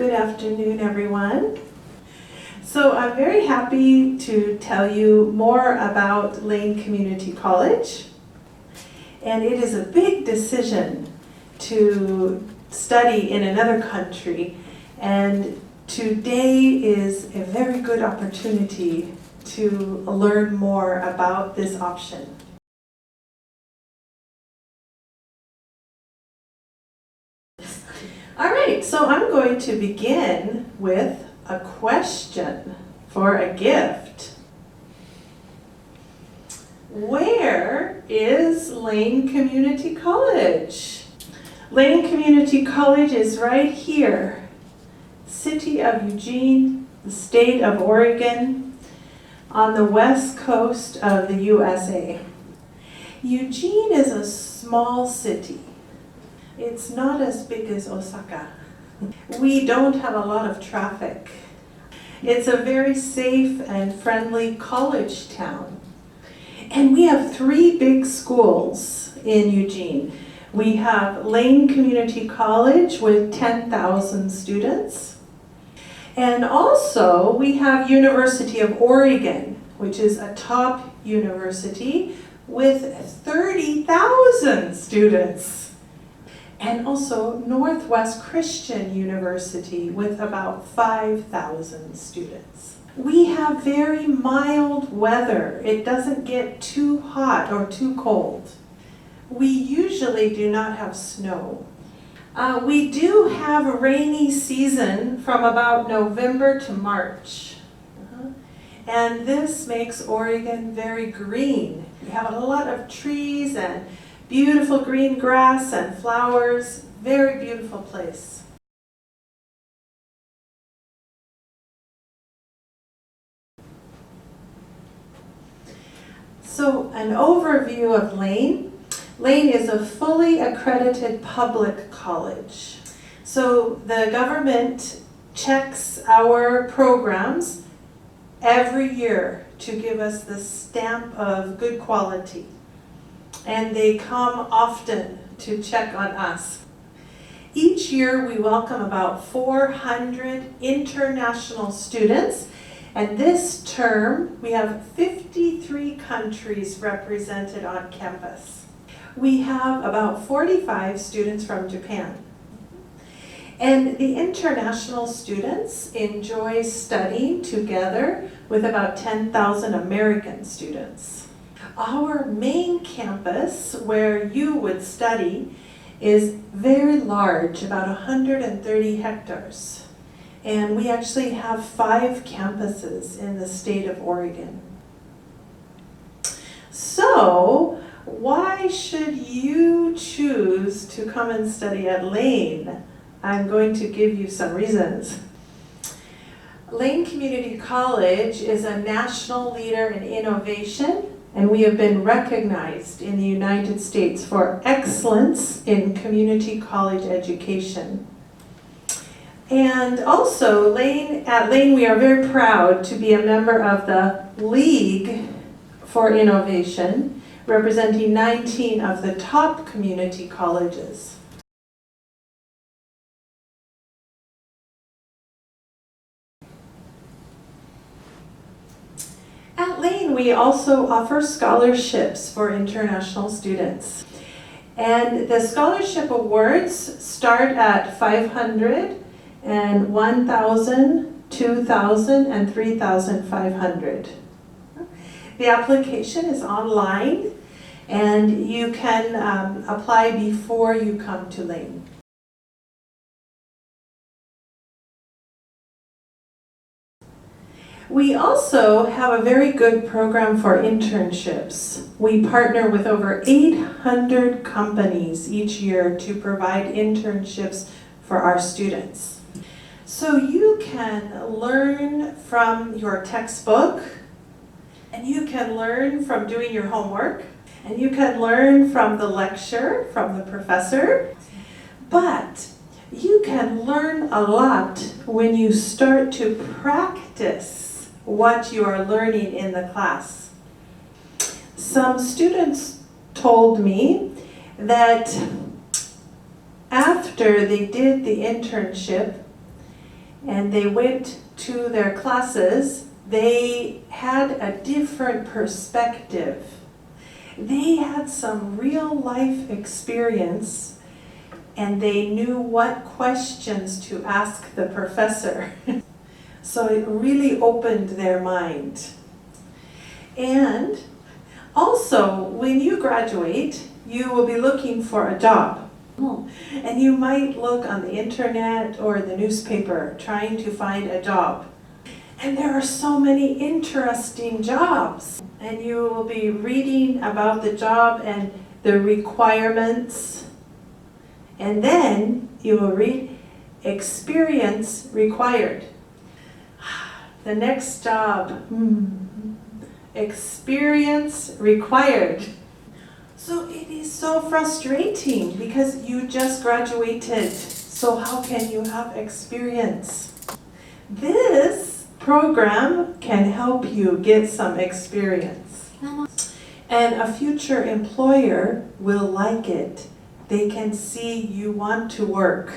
Good afternoon, everyone. So I'm very happy to tell you more about Lane Community College. And it is a big decision to study in another country. And today is a very good opportunity to learn more about this option. All right, so I'm going to begin with a question for a gift. Where is Lane Community College? Lane Community College is right here. City of Eugene, the state of Oregon, on the west coast of the USA. Eugene is a small city. It's not as big as Osaka. We don't have a lot of traffic. It's a very safe and friendly college town. And we have 3 big schools in Eugene. We have Lane Community College with 10,000 students. And also we have University of Oregon, which is a top university with 30,000 students. And also Northwest Christian University with about 5,000 students. We have very mild weather. It doesn't get too hot or too cold. We usually do not have snow. We do have a rainy season from about November to March. And this makes Oregon very green. We have a lot of trees and beautiful green grass and flowers. Very beautiful place. So an overview of Lane. Lane is a fully accredited public college. So the government checks our programs every year to give us the stamp of good quality. And they come often to check on us. Each year we welcome about 400 international students, and this term we have 53 countries represented on campus. We have about 45 students from Japan. And the international students enjoy studying together with about 10,000 American students. Our main campus, where you would study, is very large, about 130 hectares. And we actually have 5 campuses in the state of Oregon. So, why should you choose to come and study at Lane? I'm going to give you some reasons. Lane Community College is a national leader in innovation, and we have been recognized in the United States for excellence in community college education. And also, at Lane we are very proud to be a member of the League for Innovation, representing 19 of the top community colleges. At Lane, we also offer scholarships for international students. And the scholarship awards start at $500 and $1,000, $2,000, and $3,500. The application is online, and you can apply before you come to Lane. We also have a very good program for internships. We partner with over 800 companies each year to provide internships for our students. So you can learn from your textbook, and you can learn from doing your homework, and you can learn from the lecture, from the professor, but you can learn a lot when you start to practice what you are learning in the class. Some students told me that after they did the internship, and they went to their classes, they had a different perspective. They had some real life experience, and they knew what questions to ask the professor. So it really opened their mind. And also, when you graduate, you will be looking for a job. And you might look on the internet or the newspaper trying to find a job. And there are so many interesting jobs. And you will be reading about the job and the requirements. And then you will read experience required. The next job, experience required. So it is so frustrating because you just graduated. So how can you have experience? This program can help you get some experience. And a future employer will like it. They can see you want to work.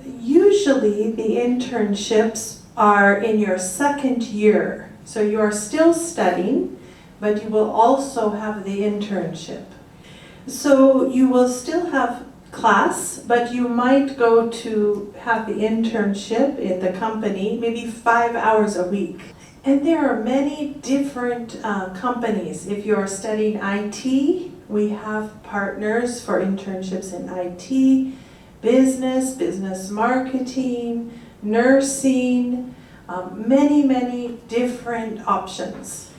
Usually the internships are in your second year. So you are still studying, but you will also have the internship. So you will still have class, but you might go to have the internship in the company, maybe 5 hours a week. And there are many different companies. If you're studying IT, we have partners for internships in IT, business marketing, nursing, many different options.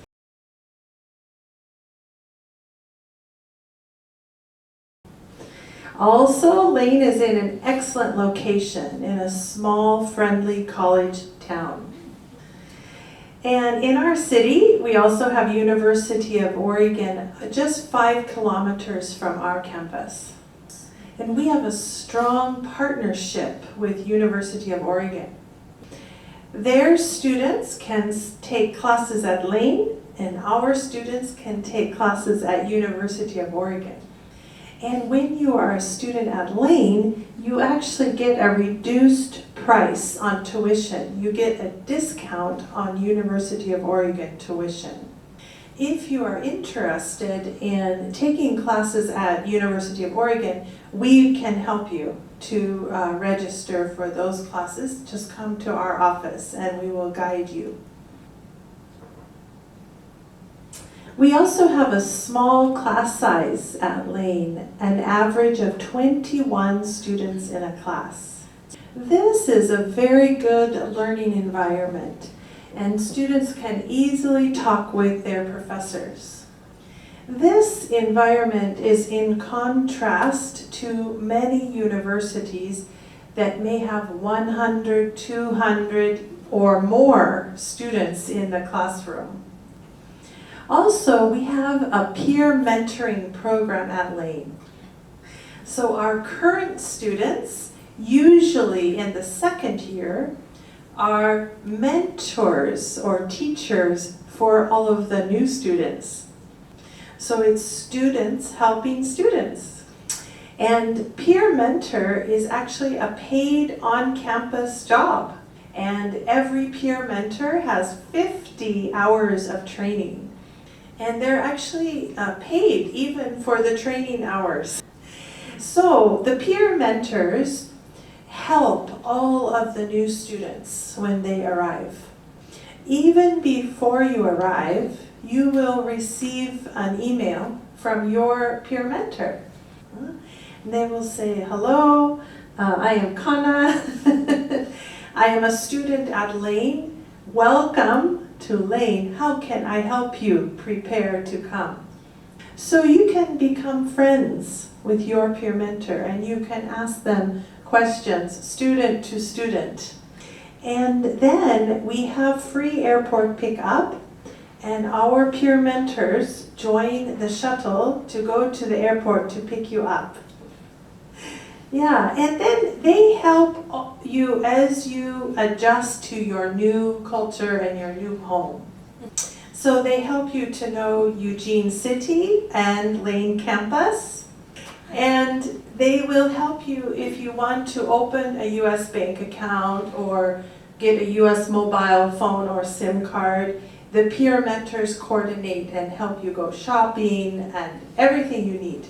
Also, Lane is in an excellent location in a small, friendly college town. And in our city, we also have University of Oregon, just 5 kilometers from our campus. And we have a strong partnership with University of Oregon. Their students can take classes at Lane, and our students can take classes at University of Oregon. And when you are a student at Lane, you actually get a reduced price on tuition. You get a discount on University of Oregon tuition. If you are interested in taking classes at University of Oregon, we can help you to register for those classes. Just come to our office and we will guide you. We also have a small class size at Lane, an average of 21 students in a class. This is a very good learning environment, and students can easily talk with their professors. This environment is in contrast to many universities that may have 100, 200, or more students in the classroom. Also, we have a peer mentoring program at Lane. So our current students, usually in the second year, are mentors or teachers for all of the new students. So it's students helping students. And peer mentor is actually a paid on-campus job. And every peer mentor has 50 hours of training. And they're actually paid even for the training hours. So the peer mentors help all of the new students when they arrive. Even before you arrive, you will receive an email from your peer mentor. And they will say, hello, I am Kana. I am a student at Lane. Welcome to Lane. How can I help you prepare to come? So you can become friends with your peer mentor and you can ask them questions, student to student. And then we have free airport pickup, and our peer mentors join the shuttle to go to the airport to pick you up. Yeah, and then they help you as you adjust to your new culture and your new home. So they help you to know Eugene City and Lane campus. And they will help you if you want to open a US bank account or get a US mobile phone or SIM card. The peer mentors coordinate and help you go shopping and everything you need.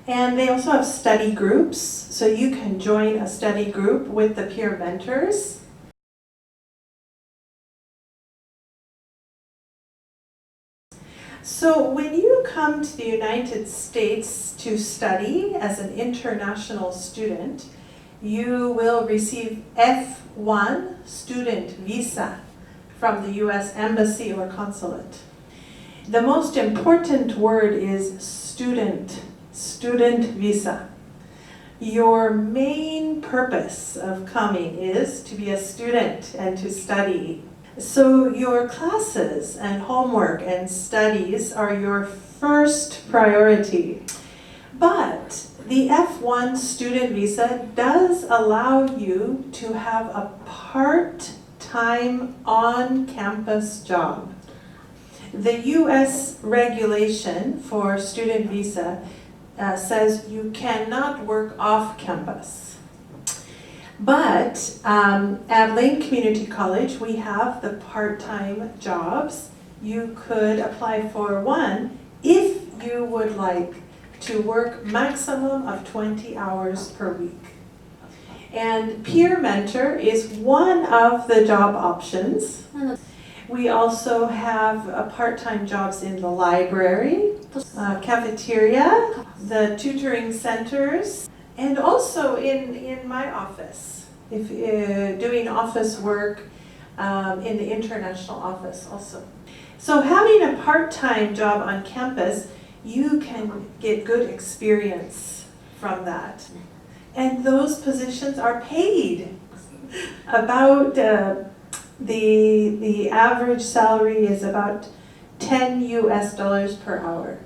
And they also have study groups, so you can join a study group with the peer mentors. So when you come to the United States to study as an international student, you will receive F1 student visa from the US Embassy or Consulate. The most important word is student visa. Your main purpose of coming is to be a student and to study. So your classes and homework and studies are your first priority. But the F1 student visa does allow you to have a part-time on-campus job. The US regulation for student visa says you cannot work off campus. But at Lane Community College, we have the part-time jobs. You could apply for one if you would like to work maximum of 20 hours per week. And peer mentor is one of the job options. We also have part-time jobs in the library, cafeteria, the tutoring centers, and also in my office, if doing office work in the international office also. So having a part-time job on campus, you can get good experience from that. And those positions are paid. About the average salary is about $10 US per hour.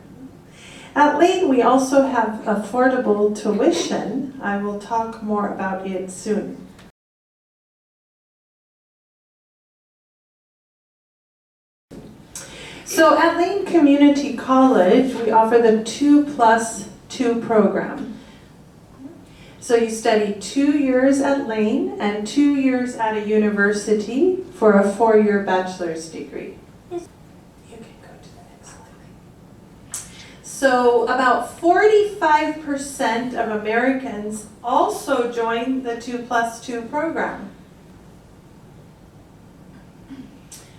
At Lane, we also have affordable tuition. I will talk more about it soon. So at Lane Community College, we offer the 2+2 program. So you study 2 years at Lane and 2 years at a university for a 4-year bachelor's degree. You can go to the next slide. So about 45% of Americans also join the 2+2 program.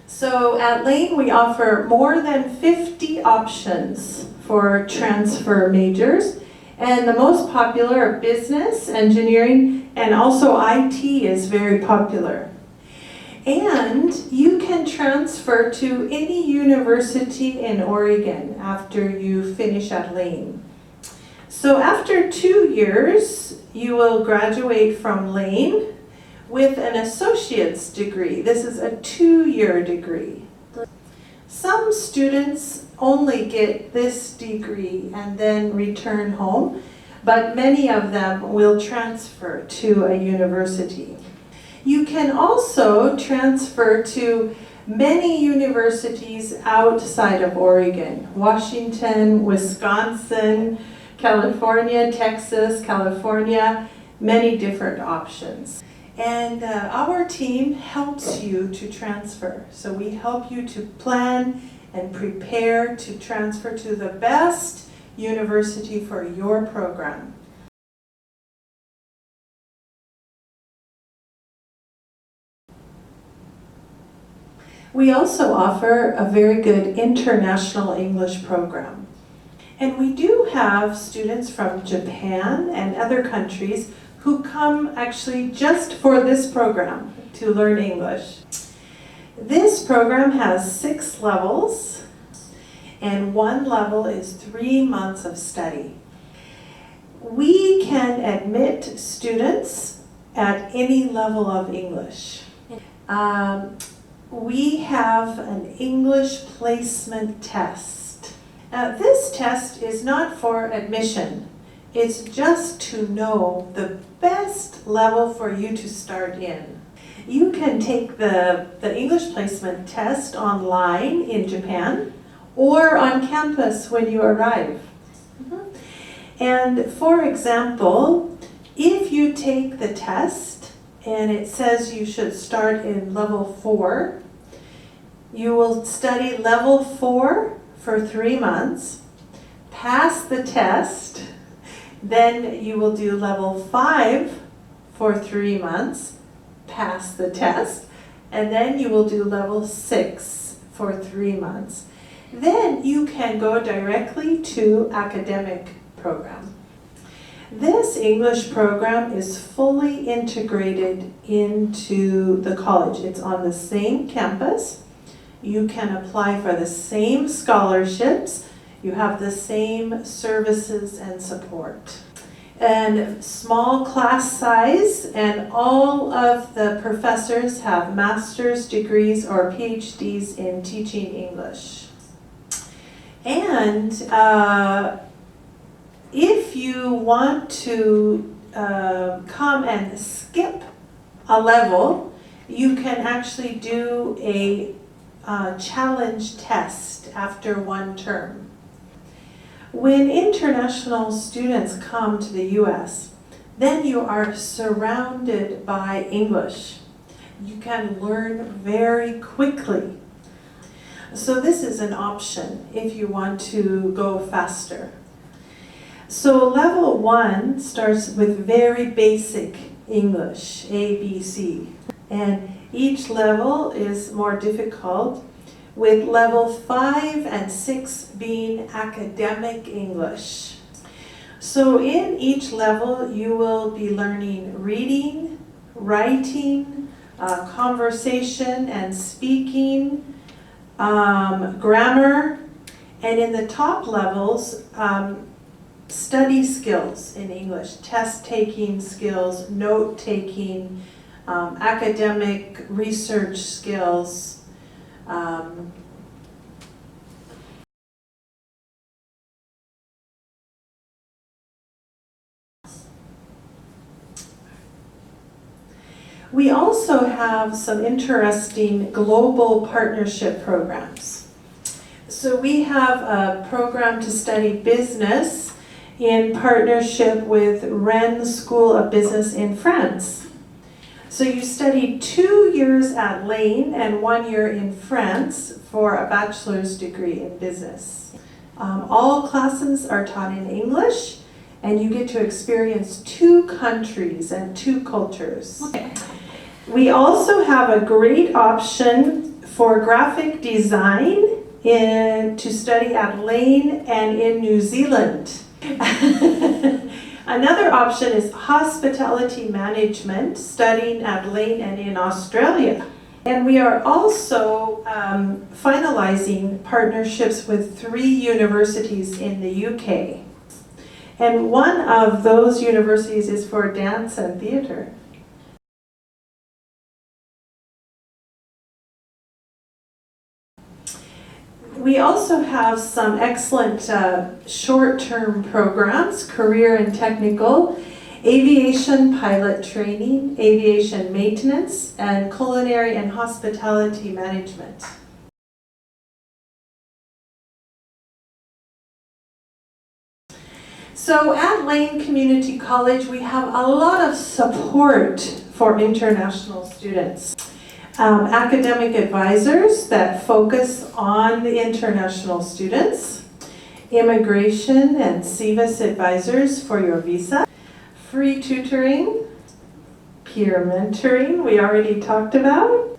So at Lane, we offer more than 50 options for transfer majors. And the most popular are business, engineering, and also IT is very popular. And you can transfer to any university in Oregon after you finish at Lane. So after 2 years, you will graduate from Lane with an associate's degree. This is a 2-year degree. Some students only get this degree and then return home, but many of them will transfer to a university. You can also transfer to many universities outside of Oregon: Washington, Wisconsin, California, Texas, California, many different options. And our team helps you to transfer. So we help you to plan and prepare to transfer to the best university for your program. We also offer a very good international English program. And we do have students from Japan and other countries who come actually just for this program to learn English. This program has 6 levels, and 1 level is 3 months of study. We can admit students at any level of English. We have an English placement test. This test is not for admission. It's just to know the best level for you to start in. You can take the English placement test online in Japan or on campus when you arrive. And for example, if you take the test and it says you should start in level 4. You will study level 4 for 3 months, pass the test, then you will do level 5 for 3 months, pass the test, and then you will do level 6 for 3 months. Then you can go directly to academic program. This English program is fully integrated into the college. It's on the same campus. You can apply for the same scholarships. You have the same services and support. And small class size, and all of the professors have master's degrees or PhDs in teaching English. And if you want to come and skip a level, you can actually do a challenge test after 1 term. When international students come to the US, then you are surrounded by English. You can learn very quickly. So this is an option if you want to go faster. So level 1 starts with very basic English, A, B, C. And each level is more difficult, with level 5 and 6 being academic English. So in each level, you will be learning reading, writing, conversation and speaking, grammar, and in the top levels, study skills in English, test-taking skills, note-taking, academic research skills. We also have some interesting global partnership programs. So we have a program to study business in partnership with Rennes School of Business in France. So you study 2 years at Lane and 1 year in France for a bachelor's degree in business. All classes are taught in English, and you get to experience 2 countries and 2 cultures. We also have a great option for graphic design to study at Lane and in New Zealand. Another option is hospitality management, studying at Lane and in Australia. And we are also finalizing partnerships with 3 universities in the UK. And one of those universities is for dance and theater. We also have some excellent short-term programs, career and technical, aviation pilot training, aviation maintenance, and culinary and hospitality management. So at Lane Community College, we have a lot of support for international students. Academic advisors that focus on the international students, immigration and CVIS advisors for your visa, free tutoring, peer mentoring we already talked about.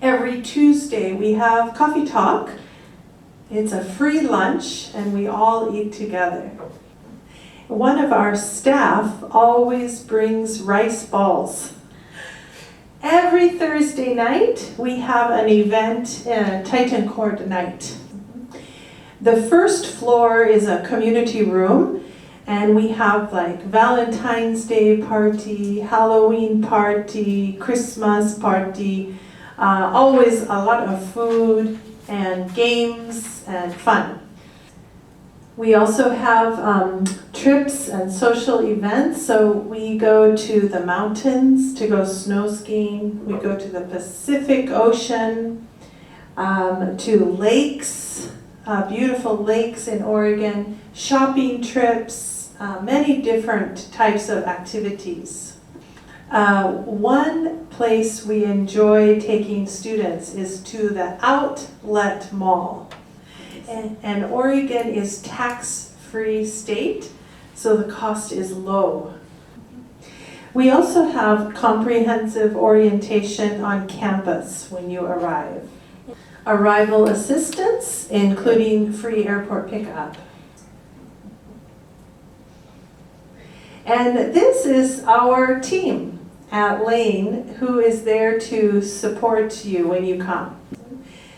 Every Tuesday we have coffee talk. It's a free lunch and we all eat together. One of our staff always brings rice balls. Every Thursday night, we have an event, Titan Court night. The first floor is a community room, and we have like Valentine's Day party, Halloween party, Christmas party, always a lot of food and games and fun. We also have trips and social events. So we go to the mountains to go snow skiing. We go to the Pacific Ocean, to lakes, beautiful lakes in Oregon, shopping trips, many different types of activities. One place we enjoy taking students is to the outlet mall. And Oregon is tax-free state, so the cost is low. We also have comprehensive orientation on campus when you arrive. Arrival assistance, including free airport pickup. And this is our team at Lane who is there to support you when you come.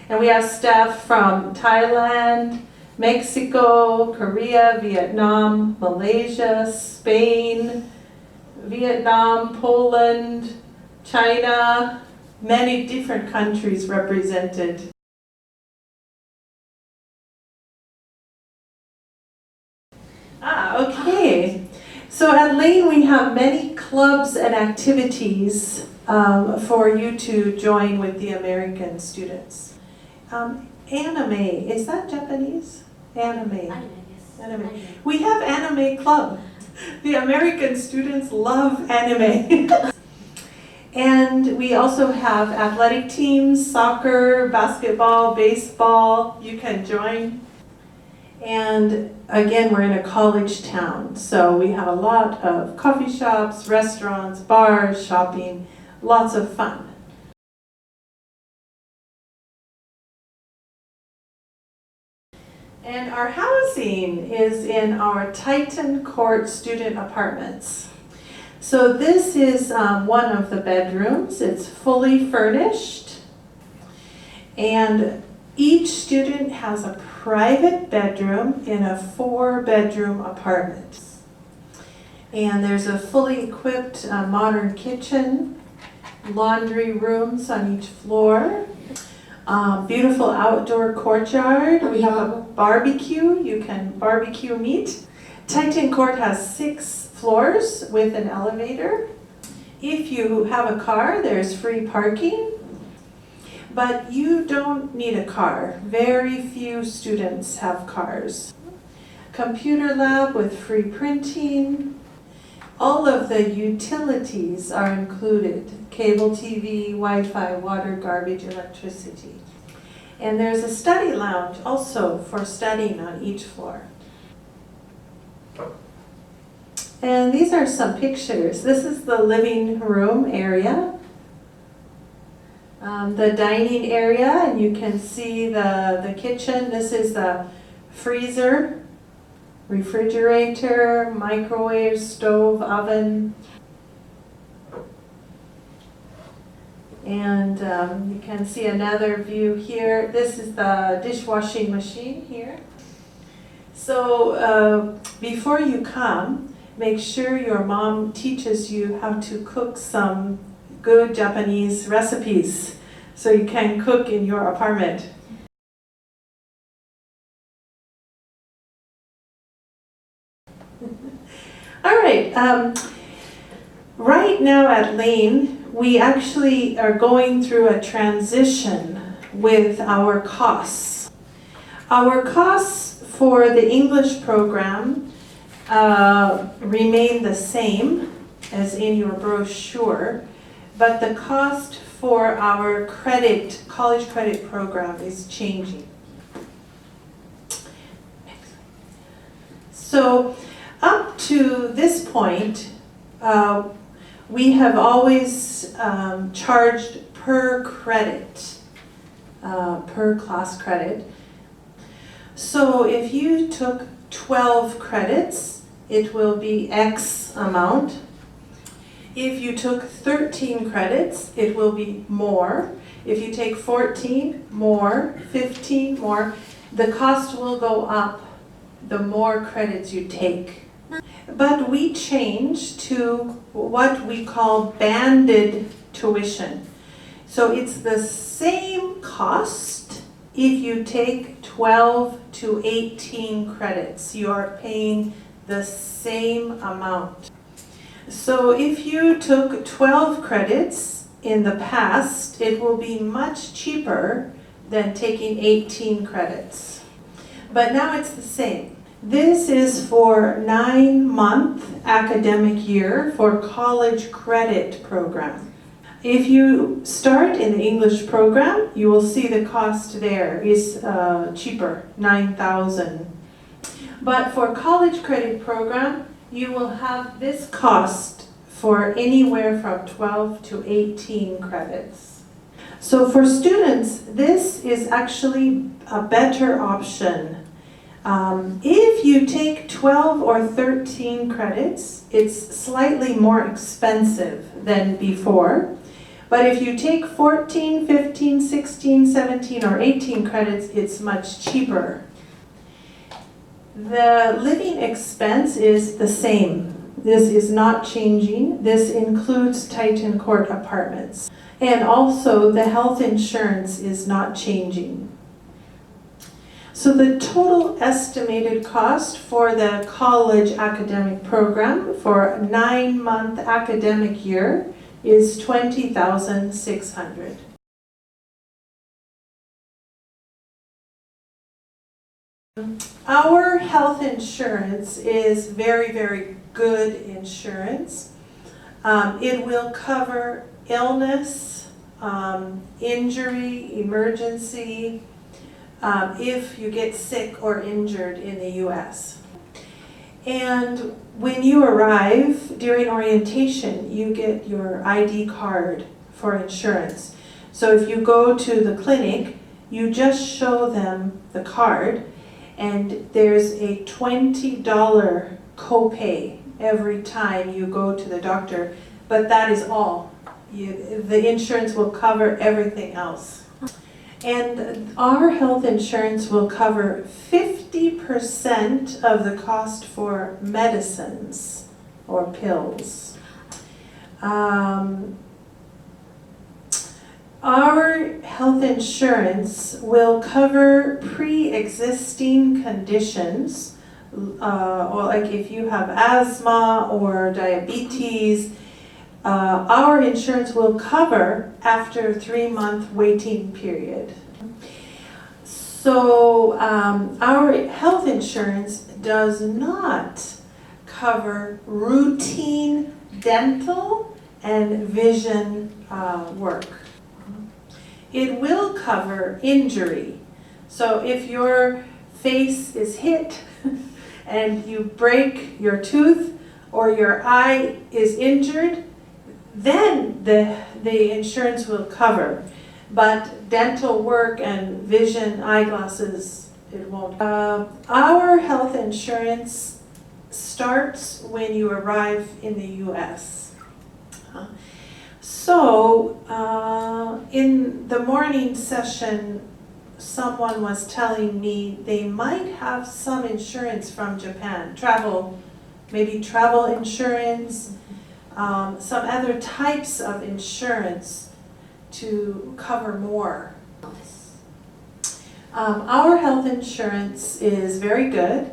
And we have staff from Thailand, Mexico, Korea, Vietnam, Malaysia, Spain, Vietnam, Poland, China, many different countries represented. Okay. So at Lane we have many clubs and activities for you to join with the American students. Anime, is that Japanese? Anime. Yes. Anime. We have anime club. The American students love anime. And we also have athletic teams, soccer, basketball, baseball. You can join. And again, we're in a college town, so we have a lot of coffee shops, restaurants, bars, shopping, lots of fun. And our housing is in our Titan Court student apartments. So this is one of the bedrooms. It's fully furnished. And each student has a private bedroom in a 4-bedroom apartment. And there's a fully equipped modern kitchen, laundry rooms on each floor. Beautiful outdoor courtyard. We have a barbecue. You can barbecue meat. Titan Court has 6 floors with an elevator. If you have a car, there's free parking. But you don't need a car. Very few students have cars. Computer lab with free printing. All of the utilities are included. Cable TV, Wi-Fi, water, garbage, electricity. And there's a study lounge also for studying on each floor. And these are some pictures. This is the living room area. The dining area, and you can see the kitchen. This is the freezer, refrigerator, microwave, stove, oven. And you can see another view here. This is the dishwashing machine here. So before you come, make sure your mom teaches you how to cook some good Japanese recipes so you can cook in your apartment. All right. Right now at Lane, we actually are going through a transition with our costs. Our costs for the English program remain the same as in your brochure, but the cost for our college credit program is changing. So up to this point, we have always charged per credit, per class credit. So if you took 12 credits, it will be X amount. If you took 13 credits, it will be more. If you take 14, more. 15, more. The cost will go up the more credits you take. But we change to what we call banded tuition. So it's the same cost if you take 12 to 18 credits. You are paying the same amount. So if you took 12 credits in the past, it will be much cheaper than taking 18 credits. But now it's the same. This is for 9-month academic year for college credit program. If you start in the English program, you will see the cost there is cheaper, $9,000. But for college credit program, you will have this cost for anywhere from 12 to 18 credits. So for students, this is actually a better option. If you take 12 or 13 credits, it's slightly more expensive than before. But if you take 14, 15, 16, 17, or 18 credits, it's much cheaper. The living expense is the same. This is not changing. This includes Titan Court apartments. And also the health insurance is not changing. So the total estimated cost for the college academic program for a 9-month academic year is $20,600. Our health insurance is very, very good insurance. It will cover illness, injury, emergency, if you get sick or injured in the US. And when you arrive during orientation, you get your ID card for insurance. So if you go to the clinic, you just show them the card, and there's a $20 copay every time you go to the doctor, but that is all. The insurance will cover everything else. And our health insurance will cover 50% of the cost for medicines or pills. Our health insurance will cover pre-existing conditions, or like if you have asthma or diabetes. Our insurance will cover after a 3-month waiting period. So our health insurance does not cover routine dental and vision work. It will cover injury. So if your face is hit and you break your tooth or your eye is injured, then the insurance will cover. But dental work and vision, eyeglasses, it won't. Our health insurance starts when you arrive in the US. So in the morning session, someone was telling me they might have some insurance from Japan, maybe travel insurance, some other types of insurance to cover more. Our health insurance is very good,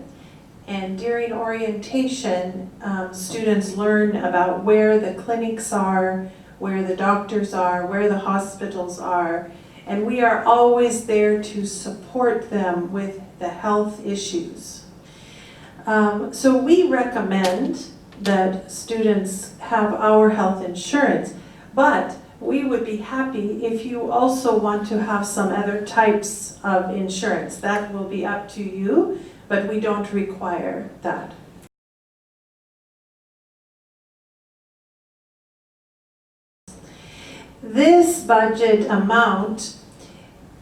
and during orientation, students learn about where the clinics are, where the doctors are, where the hospitals are, and we are always there to support them with the health issues. So we recommend that students have our health insurance, but we would be happy if you also want to have some other types of insurance. That will be up to you, but we don't require that. This budget amount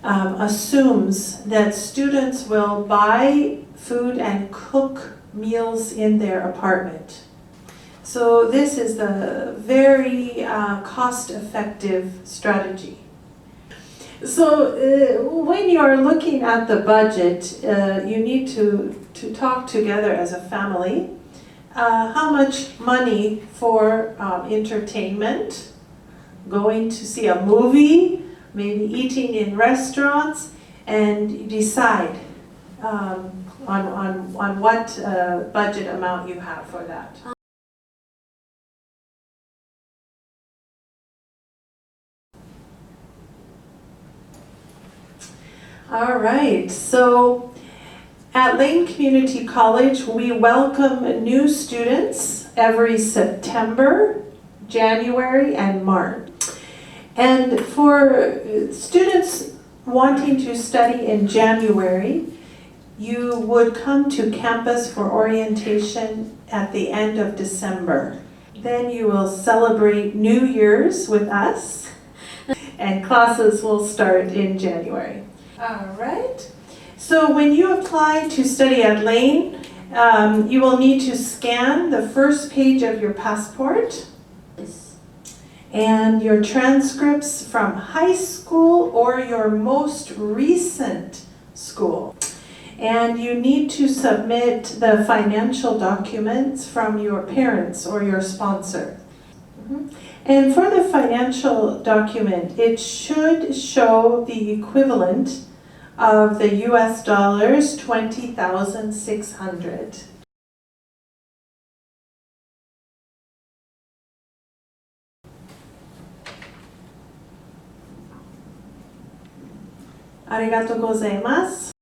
assumes that students will buy food and cook meals in their apartment. So this is the very cost-effective strategy. So when you are looking at the budget, you need to talk together as a family. How much money for entertainment, going to see a movie, maybe eating in restaurants, and decide on what budget amount you have for that. All right, so At Lane Community College, we welcome new students every September, January, and March. And for students wanting to study in January, you would come to campus for orientation at the end of December. Then you will celebrate New Year's with us, and classes will start in January. All right. So when you apply to study at Lane, you will need to scan the first page of your passport and your transcripts from high school or your most recent school. And you need to submit the financial documents from your parents or your sponsor. And for the financial document, it should show the equivalent of the US dollars 20,600. ありがとうございます。